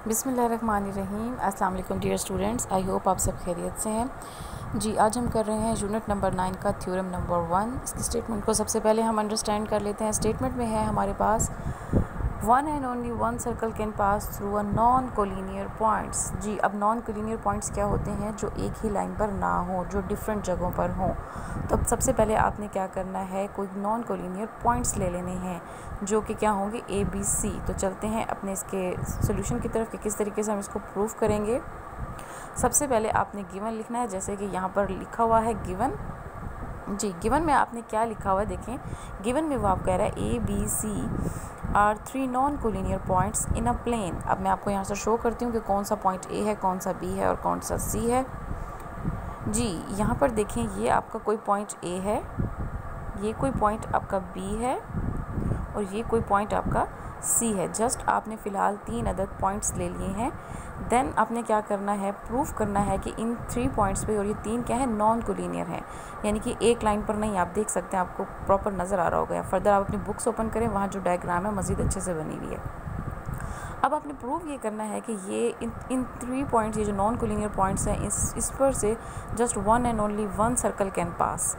बिस्मिल्लाहिर्रहमानिर्रहीम। अस्सलाम वालेकुम डियर स्टूडेंट्स, आई होप आप सब खैरियत से हैं। जी, आज हम कर रहे हैं यूनिट नंबर 9 का थ्योरम नंबर 1। इसकी स्टेटमेंट को सबसे पहले हम अंडरस्टैंड कर लेते हैं। स्टेटमेंट में है हमारे पास one and only one circle can pass through a non collinear points. जी, अब नॉन कोलिनियर पॉइंट्स क्या होते हैं? जो एक ही लाइन पर ना हो, जो डिफरेंट जगहों पर हों। तो अब सबसे पहले आपने क्या करना है, कोई नॉन कोलिनियर पॉइंट्स ले लेने हैं जो कि क्या होंगे, ए बी सी। तो चलते हैं अपने इसके सोल्यूशन की तरफ कि किस तरीके से हम इसको प्रूफ करेंगे। सबसे पहले आपने गिवन लिखना है, जैसे कि यहाँ पर लिखा हुआ है गिवन। जी, गिवन में आपने क्या लिखा हुआ है देखें। गिवन में वो आप कह रहा है A B C R 3 non collinear points in a plane. अब मैं आपको यहाँ से शो करती हूँ कि कौन सा पॉइंट ए है, कौन सा बी है और कौन सा सी है। जी, यहाँ पर देखें, ये आपका कोई पॉइंट ए है, ये कोई पॉइंट आपका बी है और ये कोई पॉइंट आपका सी है। जस्ट आपने फ़िलहाल 3 अदद पॉइंट्स ले लिए हैं। देन आपने क्या करना है, प्रूफ करना है कि इन 3 पॉइंट्स पे, और ये 3 क्या है, नॉन कोलिनियर है, यानी कि एक लाइन पर नहीं। आप देख सकते हैं, आपको प्रॉपर नज़र आ रहा होगा। फर्दर आप अपनी बुक्स ओपन करें, वहाँ जो डायग्राम है मज़ीद अच्छे से बनी हुई है। अब आपने प्रूव ये करना है कि ये इन 3 पॉइंट्स, ये जो नॉन कोलिनियर पॉइंट्स हैं, इस पर से just one and only one circle can पास।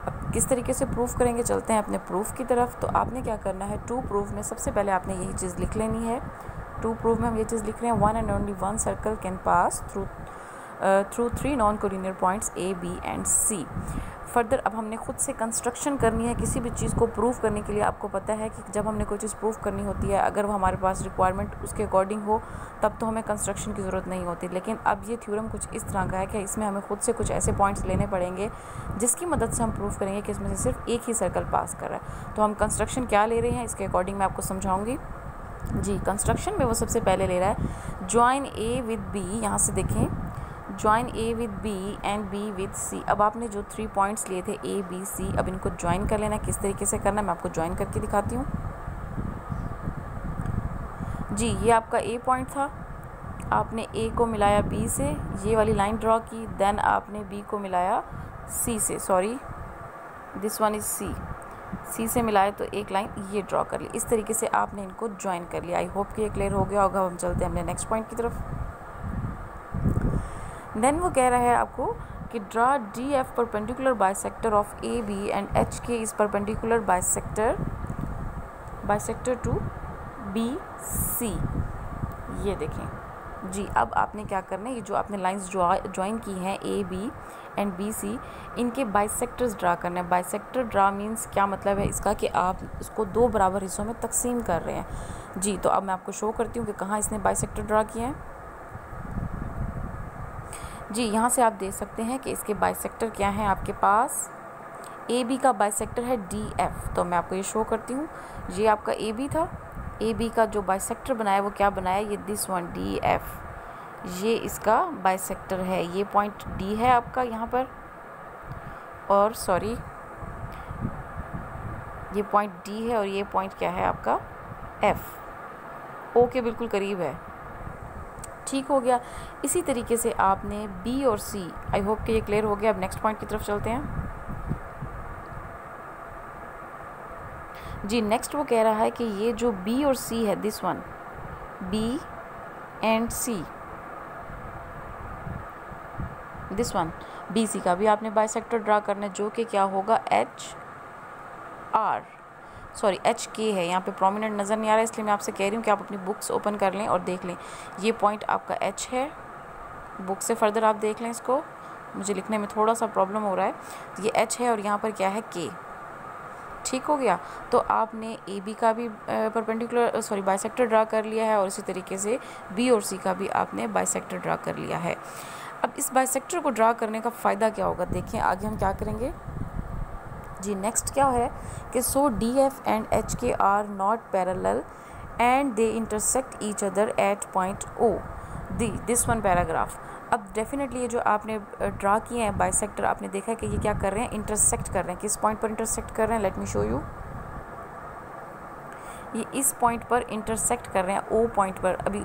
अब किस तरीके से प्रूफ करेंगे, चलते हैं अपने प्रूफ की तरफ। तो आपने क्या करना है, टू प्रूफ में सबसे पहले आपने यही चीज़ लिख लेनी है। टू प्रूफ में हम ये चीज़ लिख रहे हैं, one and only one circle can pass through 3 non collinear points A B and C. Further अब हमने खुद से कंस्ट्रक्शन करनी है किसी भी चीज़ को प्रूफ करने के लिए। आपको पता है कि जब हमने कोई चीज़ प्रूफ करनी होती है, अगर वो हमारे पास रिक्वायरमेंट उसके अकॉर्डिंग हो, तब तो हमें कंस्ट्रक्शन की ज़रूरत नहीं होती। लेकिन अब ये थ्योरम कुछ इस तरह का है कि इसमें हमें खुद से कुछ ऐसे पॉइंट्स लेने पड़ेंगे जिसकी मदद से हम प्रूफ करेंगे कि इसमें से सिर्फ एक ही सर्कल पास कर रहा है। तो हम कंस्ट्रक्शन क्या ले रहे हैं, इसके अकॉर्डिंग मैं आपको समझाऊँगी। जी, कंस्ट्रक्शन में वो सबसे पहले ले रहा है जॉइन ए विद बी। यहाँ से देखें, join A with B and B with C. अब आपने जो 3 पॉइंट्स लिए थे ए बी सी, अब इनको ज्वाइन कर लेना है। किस तरीके से करना है मैं आपको ज्वाइन करके दिखाती हूँ। जी, ये आपका ए पॉइंट था, आपने ए को मिलाया बी से, ये वाली लाइन ड्रॉ की। देन आपने बी को मिलाया सी से, sorry this one is C से मिलाए तो एक लाइन ये ड्रॉ कर ली। इस तरीके से आपने इनको ज्वाइन कर लिया। आई होप कि ये क्लियर हो गया होगा। हम चलते हैं अपने नेक्स्ट पॉइंट की तरफ। देन वो कह रहा है आपको कि draw D F perpendicular bisector of A B and H K is perpendicular bisector to B C. ये देखें जी, अब आपने क्या करना है, ये जो आपने लाइंस ज्वाइन की हैं A B and B C, इनके बाइसेक्टर्स ड्रा करना है। बाइसेक्टर ड्रा मीन्स क्या मतलब है इसका, कि आप इसको 2 बराबर हिस्सों में तकसीम कर रहे हैं। जी, तो अब मैं आपको शो करती हूँ कि कहाँ इसने बाइसेक्टर ड्रा किए हैं। जी, यहाँ से आप देख सकते हैं कि इसके बाइसेक्टर क्या हैं आपके पास। ए बी का बाइसेक्टर है डी एफ। तो मैं आपको ये शो करती हूँ। ये आपका ए बी था, ए बी का जो बाइसेक्टर बनाया वो क्या बनाया, ये दिस वन डी एफ, ये इसका बाइसेक्टर है। ये पॉइंट डी है आपका यहाँ पर, और सॉरी ये पॉइंट डी है और ये पॉइंट क्या है आपका एफ। ओ के बिल्कुल करीब है। ठीक हो गया। इसी तरीके से आपने बी और सी, आई होप कि ये क्लियर हो गया। अब नेक्स्ट पॉइंट की तरफ चलते हैं। जी, नेक्स्ट वो कह रहा है कि ये जो बी और सी है, this one B and C, this one B C का भी आपने बाइसेक्टर ड्रा करना है, जो कि क्या होगा एच आर, सॉरी एच के है। यहाँ पे प्रोमिनेंट नज़र नहीं आ रहा है, इसलिए मैं आपसे कह रही हूँ कि आप अपनी बुक्स ओपन कर लें और देख लें। ये पॉइंट आपका एच है, बुक से फर्दर आप देख लें इसको, मुझे लिखने में थोड़ा सा प्रॉब्लम हो रहा है। ये एच है और यहाँ पर क्या है के। ठीक हो गया। तो आपने ए बी का भी परपेंडिकुलर सॉरी बाइसेक्टर ड्रा कर लिया है, और इसी तरीके से बी और सी का भी आपने बाइसेक्टर ड्रा कर लिया है। अब इस बाइसेक्टर को ड्रा करने का फ़ायदा क्या होगा, देखिए आगे हम क्या करेंगे। जी, नेक्स्ट क्या है कि so D F and H K are not parallel and they intersect each other at point O, this one paragraph. अब डेफिनेटली ये जो आपने ड्रा किए हैं बाइसेक्टर, आपने देखा है कि ये क्या कर रहे हैं, इंटरसेक्ट कर रहे हैं। किस पॉइंट पर इंटरसेक्ट कर रहे हैं, लेट मी शो यू। ये इस पॉइंट पर इंटरसेक्ट कर रहे हैं, ओ पॉइंट पर। अभी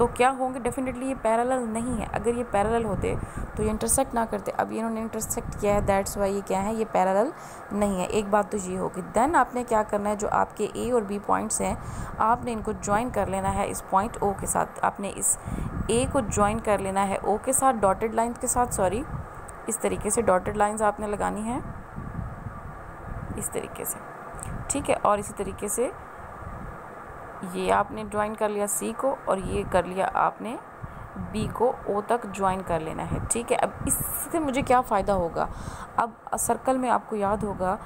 तो क्या होंगे, डेफिनेटली ये पैरेलल नहीं है। अगर ये पैरेलल होते तो ये इंटरसेक्ट ना करते, अब इन्होंने इंटरसेक्ट किया है, दैट्स वाई ये क्या है, ये पैरेलल नहीं है। एक बात तो ये होगी। देन आपने क्या करना है, जो आपके ए और बी पॉइंट्स हैं आपने इनको ज्वाइन कर लेना है इस पॉइंट ओ के साथ। आपने इस ए को ज्वाइन कर लेना है ओ के साथ, डॉटेड लाइन के साथ, सॉरी इस तरीके से डॉटेड लाइंस आपने लगानी है इस तरीके से, ठीक है। और इसी तरीके से ये आपने ज्वाइन कर लिया सी को, और ये कर लिया आपने बी को ओ तक ज्वाइन कर लेना है, ठीक है। अब इससे मुझे क्या फ़ायदा होगा, अब सर्कल में आपको याद होगा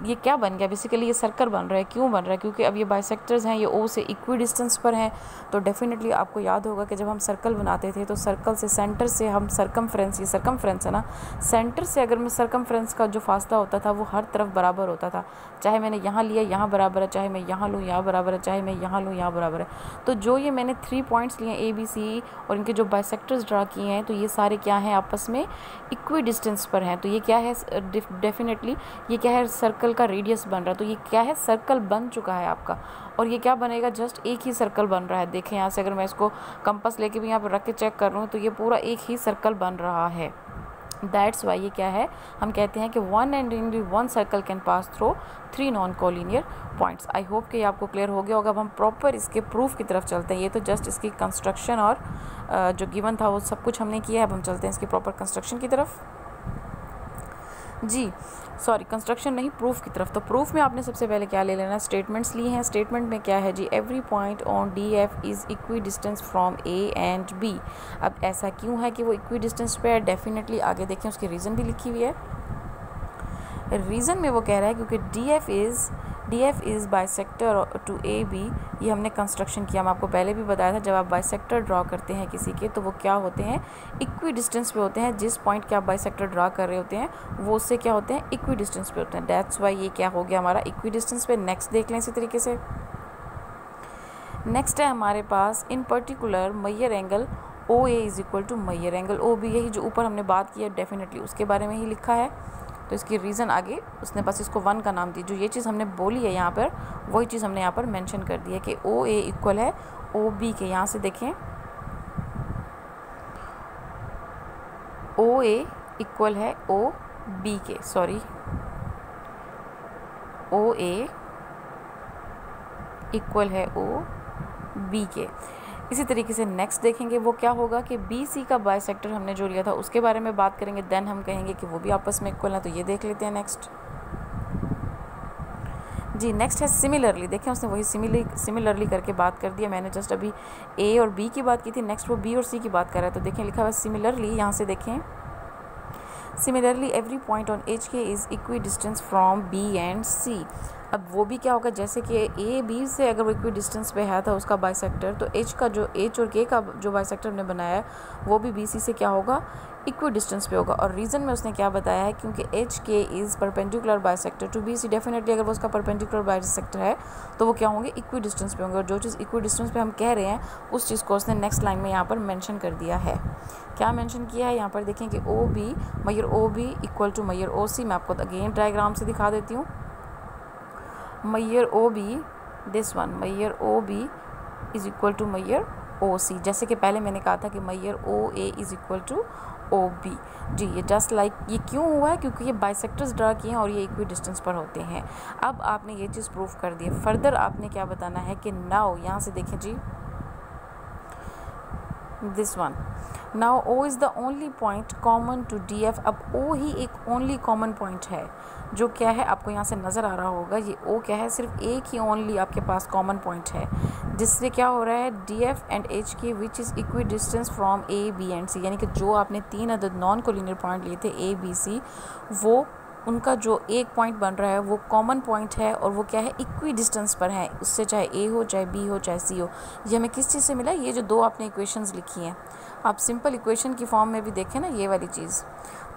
ये क्या बन गया, बेसिकली ये सर्कल बन रहा है। क्यों बन रहा है, क्योंकि अब ये बाइसेक्टर्स हैं, ये ओ से इक्वी डिस्टेंस पर हैं। तो डेफिनेटली आपको याद होगा कि जब हम सर्कल बनाते थे तो सर्कल से सेंटर से हम सरकमफ्रेंस, ये सरकमफ्रेंस है ना, सेंटर से अगर मैं सरकमफ्रेंस का जो फासला होता था वो हर तरफ बराबर होता था। चाहे मैंने यहाँ लिया यहाँ बराबर है, चाहे मैं यहाँ लूँ यहाँ बराबर है, चाहे मैं यहाँ लूँ यहाँ बराबर है। तो जो ये मैंने 3 पॉइंट्स लिए ए बी सी और इनके जो बाइसेक्टर्स ड्रा किए हैं, तो ये सारे क्या हैं, आपस में इक्वी डिस्टेंस पर हैं। तो ये क्या है, डेफिनेटली ये क्या है, सर्कल का रेडियस बन रहा है। तो ये क्या है, सर्कल बन चुका है आपका। और ये क्या बनेगा, जस्ट एक ही सर्कल बन रहा है। देखें यहाँ से, अगर मैं इसको कंपास लेके भी यहाँ पर रख के चेक कर रहा हूँ तो ये पूरा एक ही सर्कल बन रहा है। दैट्स वाई ये क्या है, हम कहते हैं कि one and only one circle can pass through 3 non collinear points. I hope कि ये आपको क्लियर हो गया होगा। अब हम प्रॉपर इसके प्रूफ की तरफ चलते हैं। ये तो जस्ट इसकी कंस्ट्रक्शन और जो गिवन था वो सब कुछ हमने किया है। अब हम चलते हैं इसकी प्रॉपर कंस्ट्रक्शन की तरफ। जी सॉरी, कंस्ट्रक्शन नहीं, प्रूफ की तरफ। तो प्रूफ में आपने सबसे पहले क्या ले लेना, स्टेटमेंट्स ली हैं। स्टेटमेंट में क्या है जी, every point on D F is equi distance from A and B. अब ऐसा क्यों है कि वो इक्वी डिस्टेंस पे है, डेफिनेटली आगे देखें उसकी रीज़न भी लिखी हुई है। रीज़न में वो कह रहा है क्योंकि D F is bisector to A B. ये हमने कंस्ट्रक्शन किया, मैं आपको पहले भी बताया था। जब आप बाइसेक्टर ड्रॉ करते हैं किसी के, तो वो क्या होते हैं, इक्वी डिस्टेंस पे होते हैं। जिस पॉइंट के आप बाइसेक्टर ड्रॉ कर रहे होते हैं वो उससे क्या होते हैं, इक्वी डिस्टेंस पे होते हैं। दैट्स वाई ये क्या हो गया हमारा, इक्वी डिस्टेंस पे। नेक्स्ट देख लें इसी तरीके से। नेक्स्ट है हमारे पास in particular measure angle O A is equal to measure angle O B. यही जो ऊपर हमने बात की है, डेफिनेटली उसके बारे में ही लिखा है। तो इसकी रीज़न आगे उसने बस इसको 1 का नाम दी। जो ये चीज़ हमने बोली है यहाँ पर, वही चीज़ हमने यहाँ पर मेंशन कर दी है कि ओ ए इक्वल है ओ बी के। यहाँ से देखें, ओ ए इक्वल है ओ बी के, सॉरी ओ ए इक्वल है ओ बी के। इसी तरीके से नेक्स्ट देखेंगे वो क्या होगा कि बी सी का बाइसेक्टर हमने जो लिया था उसके बारे में बात करेंगे। देन हम कहेंगे कि वो भी आपस में इक्वल है। तो ये देख लेते हैं नेक्स्ट। जी नेक्स्ट है सिमिलरली। देखें उसने वही सिमिलरली करके बात कर दिया। मैंने जस्ट अभी ए और बी की बात की थी, नेक्स्ट वो बी और सी की बात कर रहा है। तो देखें लिखा हुआ सिमिलरली, यहाँ से देखें, similarly every point on H K is equi distance from B and C. अब वो भी क्या होगा, जैसे कि ए बी से अगर वो इक्वी डिस्टेंस पे है था उसका बाइसेक्टर, तो एच का जो एच और के का जो बाइसेक्टर हमने बनाया है वो भी बी सी से क्या होगा, इक्वी डिस्टेंस पे होगा। और रीज़न में उसने क्या बताया है, क्योंकि H K is perpendicular bisector to B C. Definitely अगर वो उसका परपेंडिकुलर बाइसेक्टर है तो वो क्या होंगे, इक्वी डिस्टेंस पे होंगे। और जो चीज़ इक्वी डिस्टेंस पे हम कह रहे हैं उस चीज़ को उसने नेक्स्ट लाइन में यहाँ पर मेंशन कर दिया है। क्या मेंशन किया है यहाँ पर, देखें कि O B measure O B equal to measure O C. मैं आपको अगेन डायग्राम से दिखा देती हूँ। Measure O B, this one, measure O B is equal to measure O C. जैसे कि पहले मैंने कहा था कि measure O A is equal to O B. जी ये जस्ट लाइक ये क्यों हुआ है, क्योंकि ये बाइसेक्टर्स ड्रा किए हैं और ये इक्वी डिस्टेंस पर होते हैं। अब आपने ये चीज़ प्रूफ कर दी है। फर्दर आपने क्या बताना है कि नाउ, यहाँ से देखें जी, this one, now O is the only point common to D F. अब ओ ही एक ओनली कॉमन पॉइंट है जो क्या है, आपको यहाँ से नज़र आ रहा होगा, ये ओ क्या है, सिर्फ एक ही ओनली आपके पास कॉमन पॉइंट है, जिससे क्या हो रहा है, D F and H K which is equi distance from A B and C. यानी कि जो आपने 3 अदद नॉन कोलिनियर पॉइंट लिए थे ए बी सी, वो उनका जो एक पॉइंट बन रहा है वो कॉमन पॉइंट है और वो क्या है, इक्वी डिस्टेंस पर है। उससे चाहे ए हो, चाहे बी हो, चाहे सी हो। ये हमें किस चीज़ से मिला, ये जो 2 आपने इक्वेशंस लिखी हैं, आप सिंपल इक्वेशन की फॉर्म में भी देखें ना, ये वाली चीज़।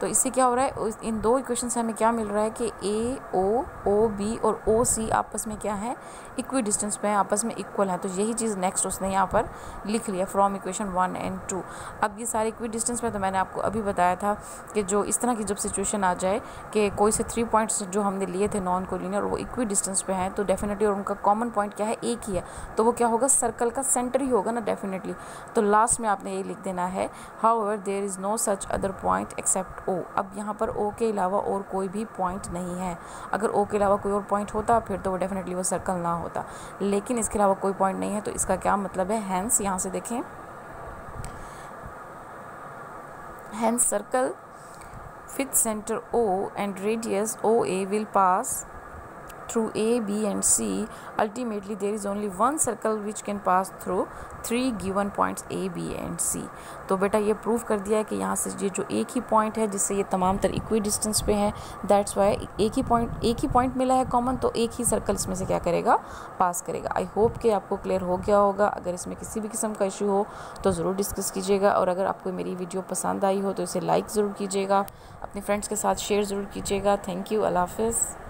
तो इससे क्या हो रहा है, इन दो इक्वेशन से हमें क्या मिल रहा है कि ए ओ बी और ओ सी आपस में क्या है, इक्वी डिस्टेंस पे हैं, आपस में इक्वल हैं। तो यही चीज़ नेक्स्ट उसने यहाँ पर लिख लिया फ्रॉम इक्वेशन 1 and 2। अब ये सारे इक्वी डिस्टेंस में, तो मैंने आपको अभी बताया था कि जो इस तरह की जब सिचुएशन आ जाए कि कोई से 3 पॉइंट्स जो हमने लिए थे नॉन कोलिनियर वो इक्वी डिस्टेंस पे हैं, तो डेफिनेटली और उनका कॉमन पॉइंट क्या है, एक ही है, तो वो क्या होगा, सर्कल का सेंटर ही होगा ना डेफिनेटली। तो लास्ट में आपने ये लिख देना है however there is no such other point except O. अब यहाँ पर ओ के अलावा और कोई भी पॉइंट नहीं है। अगर ओ के अलावा कोई और पॉइंट होता फिर तो वो डेफिनेटली वो सर्कल ना होता, लेकिन इसके अलावा कोई पॉइंट नहीं है। तो इसका क्या मतलब है, हैंस यहाँ से देखें, hence circle with centre O and radius O A will pass through A, B and C. Ultimately there is only one circle which can pass through 3 given points A, B and C. तो बेटा ये prove कर दिया है कि यहाँ से ये जो एक ही पॉइंट है जिससे ये तमाम तर इक्वी डिस्टेंस पे है, दैट्स वाई एक ही पॉइंट मिला है कॉमन, तो एक ही सर्कल इसमें से क्या करेगा, पास करेगा। आई होप कि आपको क्लियर हो गया होगा। अगर इसमें किसी भी किस्म का इशू हो तो ज़रूर डिस्कस कीजिएगा, और अगर आपको मेरी वीडियो पसंद आई हो तो इसे लाइक ज़रूर कीजिएगा, अपने फ्रेंड्स के साथ शेयर ज़रूर कीजिएगा। थैंक यू, अल्लाह हाफ़िज़।